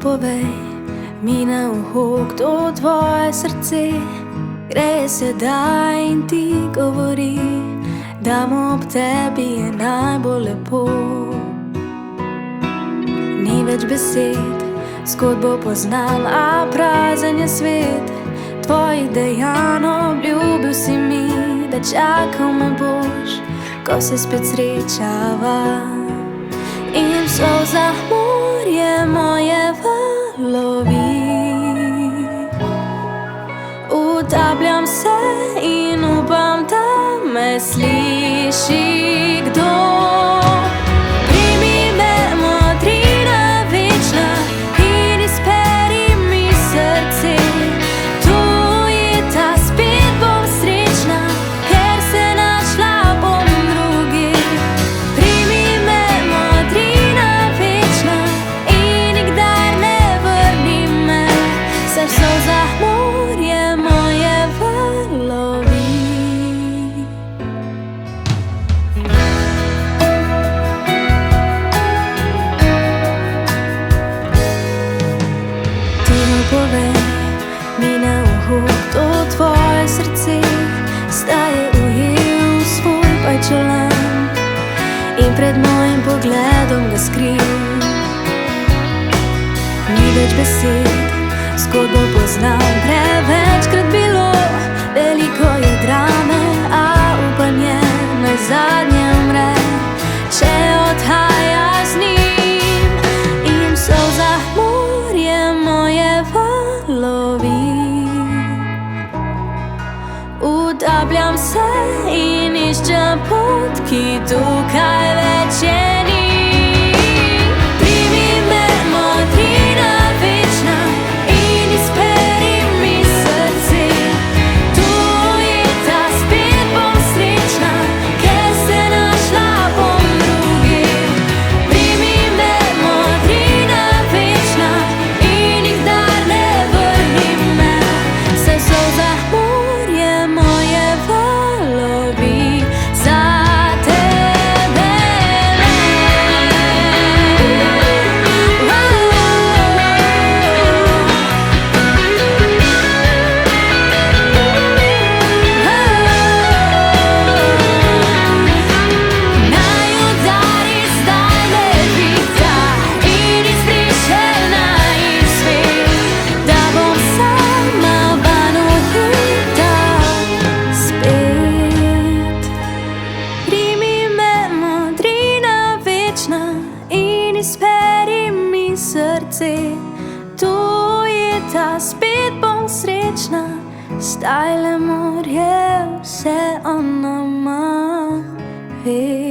povej mi na uho, kdo tvoje srce gre sedaj in ti govori, da mu ob tebi je najbolj lepo. Ni več besed, zgodbo poznam, a prazen je svet tvojih dejanj. Obljubil si mi, da čakal me boš, ko se spet srečava. In v solzah morje moje valovi, utapljam se in upam, da me sliši kdo. Primi me, modrina večna, in izperi mi srce. Tu je ta, spet bom srečna, ker se našla bom druge. Primi me, modrina večna, in nikdar ne vrni me, saj v solzah morje moje valovi. Povej mi na uho, kdo tvoje srce zdaj je ujel v svoj pajčolan in pred mojim pogledom ga skril. Ni več besed, zgodbo poznam, prevečkrat bilo, veliko je drame, a upanje naj zadnje umre, če odhaja z njim. In v solzah morje moje valovi, utapljam se in iščem pot, ki tukaj več je ni. Primi me, modrina večna, in izperi mi srce. Tu je ta, spet bom srečna, ker se našla bom druge. Primi me, modrina večna, in nikdar ne vrni me, saj v solzah morje moje valovi za tebe le. Naj udari zdaj levita in izbriše najin svet, da bom sama van ujeta spet. Primi me, modrina večna, in izperi mi srce. Tu je ta, spet bom srečna, zdaj le morje vse o nama ve.